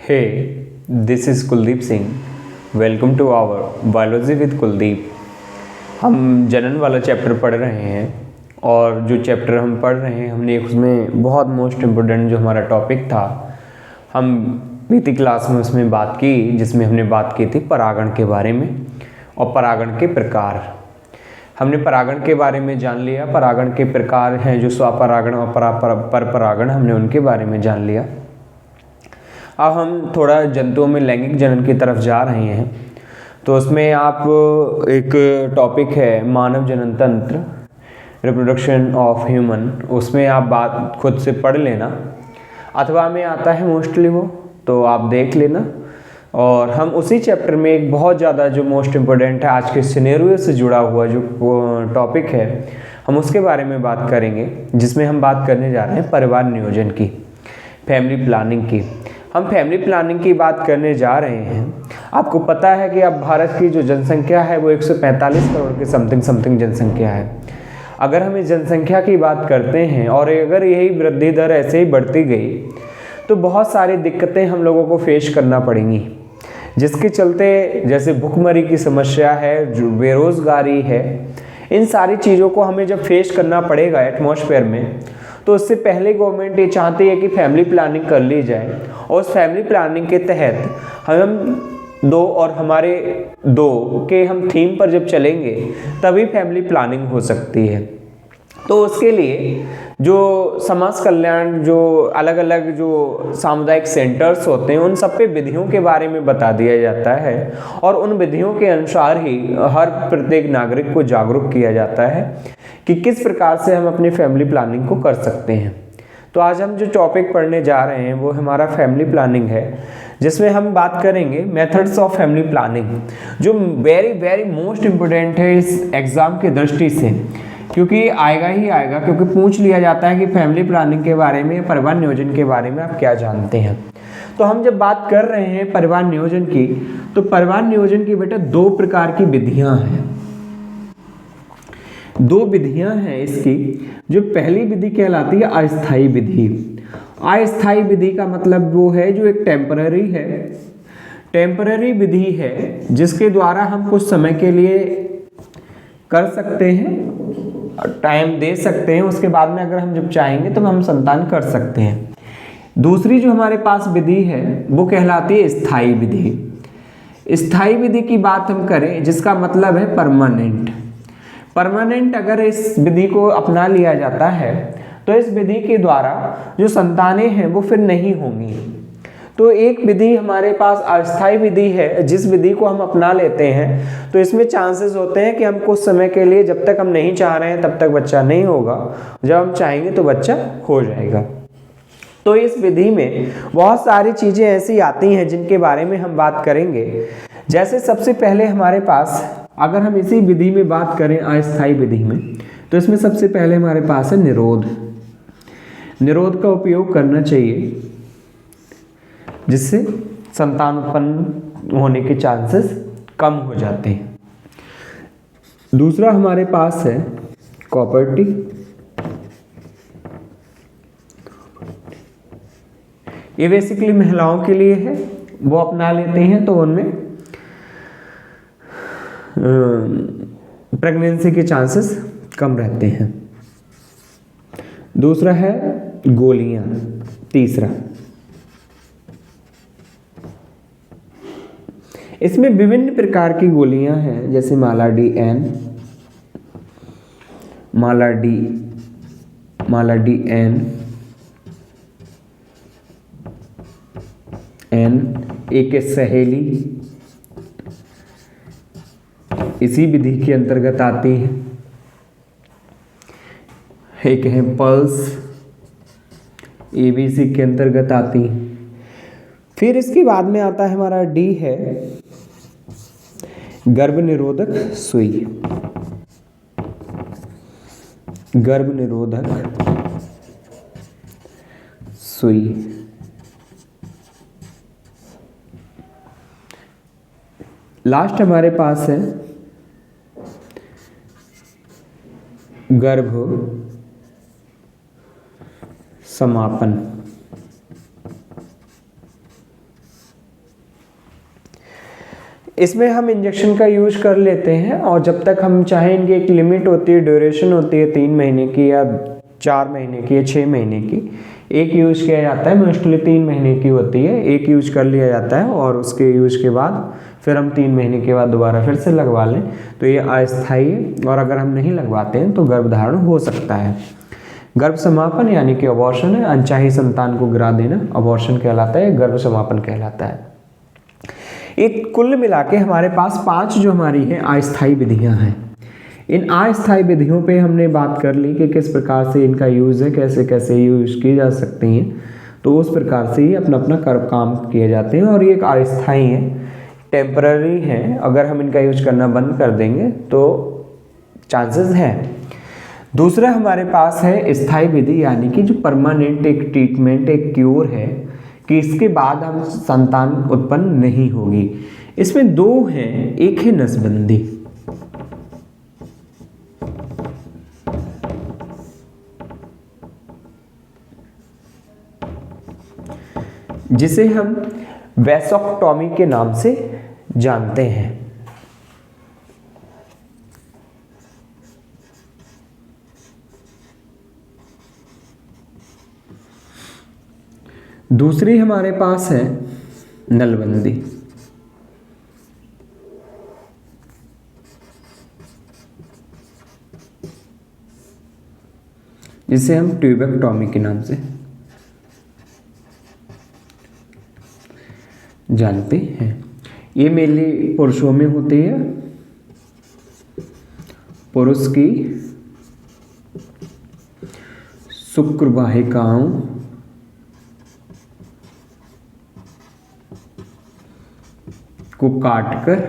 Hey, this is Kuldeep Singh. Welcome to our Biology with Kuldeep. हम जनन वाला chapter पढ़ रहे हैं और जो चैप्टर हम पढ़ रहे हैं हमने उसमें बहुत मोस्ट इम्पोर्टेंट जो हमारा टॉपिक था हम बीती क्लास में उसमें बात की, जिसमें हमने बात की थी परागण के बारे में और परागण के प्रकार। हमने परागण के बारे में जान लिया, परागण के प्रकार हैं जो स्वपरागण और परपरागण, हमने उनके बारे में जान लिया। अब हम थोड़ा जंतुओं में लैंगिक जनन की तरफ जा रहे हैं, तो उसमें आप एक टॉपिक है मानव जनन तंत्र, रिप्रोडक्शन ऑफ ह्यूमन, उसमें आप बात खुद से पढ़ लेना, अथवा में आता है मोस्टली वो, तो आप देख लेना। और हम उसी चैप्टर में एक बहुत ज़्यादा जो मोस्ट इम्पोर्टेंट है आज के सिनेरियो से जुड़ा हुआ जो टॉपिक है हम उसके बारे में बात करेंगे, जिसमें हम बात करने जा रहे हैं परिवार नियोजन की, फैमिली प्लानिंग की। हम फैमिली प्लानिंग की बात करने जा रहे हैं। आपको पता है कि अब भारत की जो जनसंख्या है वो 145 करोड़ के समथिंग जनसंख्या है। अगर हम इस जनसंख्या की बात करते हैं और अगर यही वृद्धि दर ऐसे ही बढ़ती गई तो बहुत सारी दिक्कतें हम लोगों को फेस करना पड़ेंगी, जिसके चलते जैसे भुखमरी की समस्या है, जो बेरोज़गारी है, इन सारी चीज़ों को हमें जब फेस करना पड़ेगा एटमॉस्फेयर में, तो उससे पहले गवर्नमेंट ये चाहती है कि फैमिली प्लानिंग कर ली जाए और उस फैमिली प्लानिंग के तहत हम दो और हमारे दो के हम थीम पर जब चलेंगे तभी फैमिली प्लानिंग हो सकती है। तो उसके लिए जो समाज कल्याण, जो अलग अलग जो सामुदायिक सेंटर्स होते हैं, उन सब पे विधियों के बारे में बता दिया जाता है और उन विधियों के अनुसार ही हर प्रत्येक नागरिक को जागरूक किया जाता है कि किस प्रकार से हम अपनी फैमिली प्लानिंग को कर सकते हैं। तो आज हम जो टॉपिक पढ़ने जा रहे हैं वो हमारा फैमिली प्लानिंग है, जिसमें हम बात करेंगे मेथड्स ऑफ फैमिली प्लानिंग, जो वेरी वेरी मोस्ट इम्पोर्टेंट है इस एग्ज़ाम की दृष्टि से, क्योंकि आएगा ही आएगा, क्योंकि पूछ लिया जाता है कि फैमिली प्लानिंग के बारे में, परिवार नियोजन के बारे में आप क्या जानते हैं। तो हम जब बात कर रहे हैं परिवार नियोजन की, तो परिवार नियोजन की बेटा दो प्रकार की विधियां हैं, दो विधियां हैं इसकी। जो पहली विधि कहलाती है अस्थायी विधि। अस्थायी विधि का मतलब वो है जो एक टेम्पररी है, टेम्पररी विधि है जिसके द्वारा हम कुछ समय के लिए कर सकते हैं, टाइम दे सकते हैं, उसके बाद में अगर हम जब चाहेंगे तो हम संतान कर सकते हैं। दूसरी जो हमारे पास विधि है वो कहलाती है स्थायी विधि। स्थायी विधि की बात हम करें जिसका मतलब है परमानेंट। परमानेंट अगर इस विधि को अपना लिया जाता है तो इस विधि के द्वारा जो संतानें हैं वो फिर नहीं होंगी। तो एक विधि हमारे पास अस्थायी विधि है, जिस विधि को हम अपना लेते हैं तो इसमें चांसेस होते हैं कि हम कुछ समय के लिए, जब तक हम नहीं चाह रहे हैं तब तक बच्चा नहीं होगा, जब हम चाहेंगे तो बच्चा हो जाएगा। तो इस विधि में बहुत सारी चीज़ें ऐसी आती हैं जिनके बारे में हम बात करेंगे। जैसे सबसे पहले हमारे पास, अगर हम इसी विधि में बात करें अस्थायी विधि में, तो इसमें सबसे पहले हमारे पास है निरोध। निरोध का उपयोग करना चाहिए जिससे संतान उत्पन्न होने के चांसेस कम हो जाते हैं। दूसरा हमारे पास है कॉपर्टी। ये बेसिकली महिलाओं के लिए है, वो अपना लेते हैं तो उनमें प्रेगनेंसी के चांसेस कम रहते हैं। दूसरा है गोलियां। तीसरा, इसमें विभिन्न प्रकार की गोलियां हैं, जैसे मालाडी एन, मालाडी एन, एक सहेली इसी विधि के अंतर्गत आती है। एक है पल्स, एबीसी के अंतर्गत आती है। फिर इसके बाद में आता है हमारा डी है गर्भ निरोधक सुई। गर्भ निरोधक सुई। लास्ट हमारे पास है गर्भ समापन। इसमें हम इंजेक्शन का यूज कर लेते हैं, और जब तक हम चाहें, इनकी एक लिमिट होती है, ड्यूरेशन होती है 3 महीने की या 4 महीने की या 6 महीने की। एक यूज किया जाता है, मोस्टली 3 महीने की होती है, एक यूज कर लिया जाता है और उसके यूज के बाद फिर हम 3 महीने के बाद दोबारा फिर से लगवा लें तो ये अस्थायी है, और अगर हम नहीं लगवाते हैं तो गर्भधारण हो सकता है। गर्भ समापन यानी कि अबॉर्शन है, अनचाही संतान को गिरा देना अबॉर्शन कहलाता है, गर्भ समापन कहलाता है। एक कुल मिला के हमारे पास 5 जो हमारी हैं अस्थायी विधियां हैं। इन अस्थायी विधियों पे हमने बात कर ली कि किस प्रकार से इनका यूज़ है, कैसे कैसे यूज की जा सकती हैं, तो उस प्रकार से ही अपना अपना काम किए जाते हैं, और ये एक अस्थायी है, टेम्पररी है। अगर हम इनका यूज करना बंद कर देंगे तो चांसेस है। दूसरा हमारे पास है स्थायी विधि, यानी कि जो परमानेंट एक ट्रीटमेंट, एक क्योर है कि इसके बाद हम संतान उत्पन्न नहीं होगी। इसमें 2 हैं, एक है नसबंदी, जिसे हम वैसोक्टोमी के नाम से जानते हैं। दूसरी हमारे पास है नलबंदी, जिसे हम ट्यूबेक्टोमी के नाम से जानते हैं। ये मेनली पुरुषों में होती है, पुरुष की शुक्र वाहिकाओं को काटकर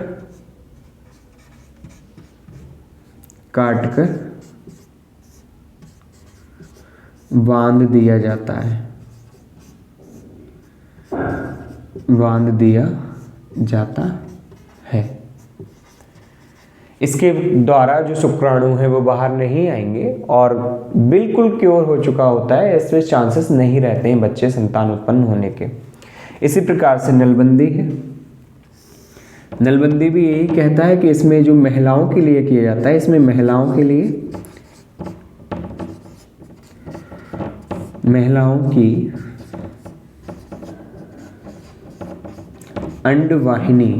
बांध दिया जाता है, बांध दिया जाता है। इसके द्वारा जो शुक्राणु है वो बाहर नहीं आएंगे और बिल्कुल क्योर हो चुका होता है, इसमें चांसेस नहीं रहते हैं बच्चे संतान उत्पन्न होने के। इसी प्रकार से नलबंदी है। नलबंदी भी यही कहता है कि इसमें जो महिलाओं के लिए किया जाता है, इसमें महिलाओं के लिए, महिलाओं की अंडवाहिनी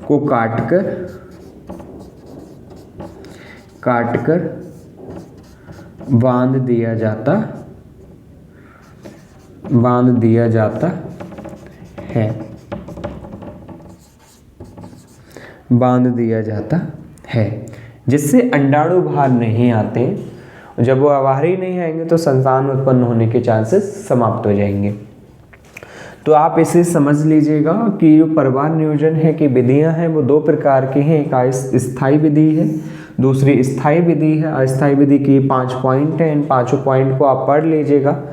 को काटकर बांध दिया जाता है, बांध दिया जाता है, जिससे अंडाणु बाहर नहीं आते। जब वो बाहर ही नहीं आएंगे तो संतान उत्पन्न होने के चांसेस समाप्त हो जाएंगे। तो आप इसे समझ लीजिएगा कि जो परिवार नियोजन है कि विधियां हैं वो 2 प्रकार की हैं, एक अस्थायी विधि है, दूसरी स्थायी विधि है। अस्थायी विधि की 5 पॉइंट हैं, इन 5 पॉइंट को आप पढ़ लीजिएगा,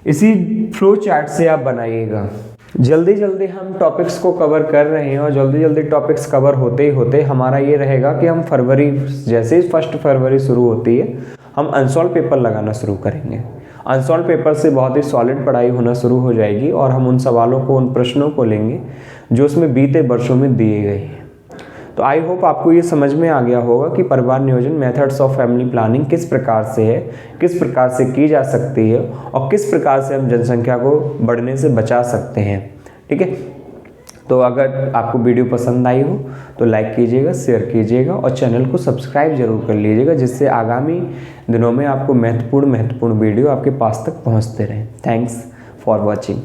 इसी फ्लो चार्ट से आप बनाइएगा। जल्दी जल्दी हम टॉपिक्स को कवर कर रहे हैं, और जल्दी जल्दी टॉपिक्स कवर होते ही होते हमारा ये रहेगा कि हम फरवरी, जैसे ही 1 फरवरी शुरू होती है, हम अनसॉल्व पेपर लगाना शुरू करेंगे। अनसॉल्व पेपर से बहुत ही सॉलिड पढ़ाई होना शुरू हो जाएगी, और हम उन सवालों को, उन प्रश्नों को लेंगे जो उसमें बीते वर्षों में दिए गए हैं। तो आई होप आपको ये समझ में आ गया होगा कि परिवार नियोजन, मेथड्स ऑफ फैमिली प्लानिंग किस प्रकार से है, किस प्रकार से की जा सकती है, और किस प्रकार से हम जनसंख्या को बढ़ने से बचा सकते हैं। ठीक है, तो अगर आपको वीडियो पसंद आई हो तो लाइक कीजिएगा, शेयर कीजिएगा, और चैनल को सब्सक्राइब जरूर कर लीजिएगा, जिससे आगामी दिनों में आपको महत्वपूर्ण वीडियो आपके पास तक पहुंचते रहें। Thanks for watching.